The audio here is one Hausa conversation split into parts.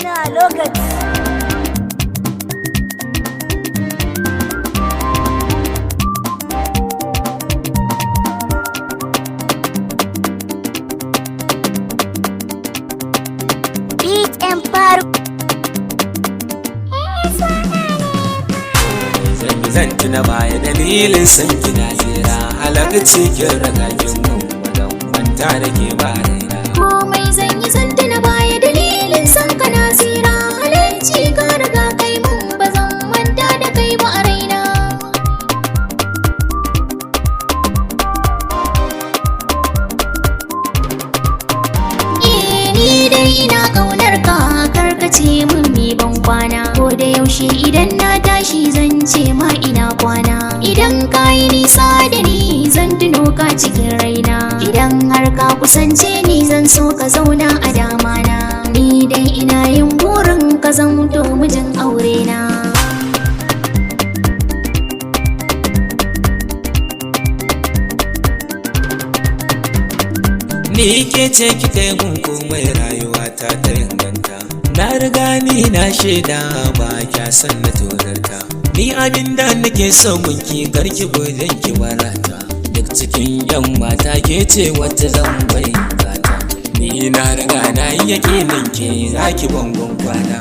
na lokaci. Beat Empire. Zan tuna baya dalilin san kina jira halakci kin ragagin mu wadan manta da ke ba raina. Komai zan yi zan tuna baya dalilin san kana zira halarci ka riga kai mun ba zan manta da kai ba a raina. Ni dai ina ƙaunar ka karkace mun mi ban kwana ko da yaushe idan na tashi zan ce ma ina kwana. Idan ka yi nisa da ni zan tuno ka cikin raina. Idan har ka kusance ni zan so ka zauna a damana. Ni dai ina yin burin ka zamto mijin aure na. Ni ke ce ki taimun komai rayuwa ta ta inganta. Na riga ni na shaida ba kya san na tozarta. Ni abinda nake son gunki karki gudun ki barata. Duk cikin yan mata ke ce wata zan bai zata. Ni na riga na yi yakinin ke zaki bangon kwana.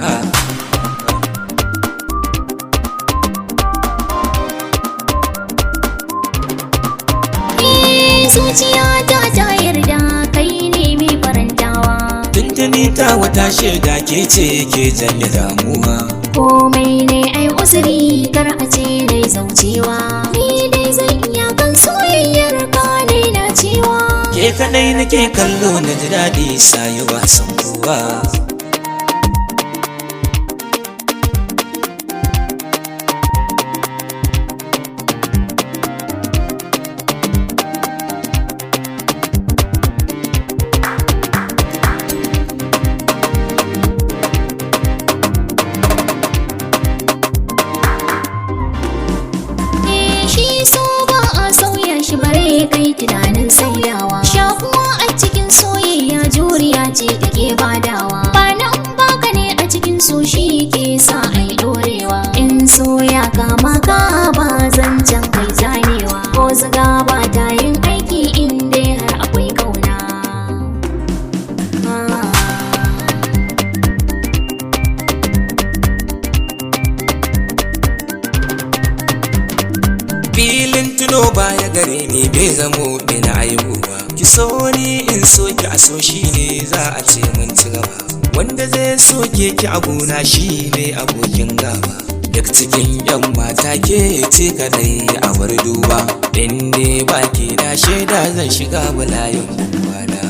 Zuciyata ta yarda kai ne mai farantawa. Tuntuni ta wata shaida ke ce ke janye damuwa. Komai ne ai usuri kar a ce dai zaucewa. Ni dai zan iya kan soyayyar ka ne na cewa. Ke kadai nake kallo na ji daɗi sayi ba san kowa. Kai tunanin sauyawa shakuwa a cikin soyayya juriya ce take badawa. Ba nan baka ne a cikin so shi ke sa ai dorewa. In so ya kama ka ba zancen kai zanewa. Ko zaga ba ta yin aiki in dai har akwai kauna. Filin tuno baya gare ni bai zamo na aibuwa. Ki so ni in so ki a so shi ne za a ce mun ci gaba. Wanda zai so ke ki abuna shi ne abokin gaba. Duk cikin yan mata ke ce kadai a bar duba. In dai ba ke da shaida zan shiga balayin kwana.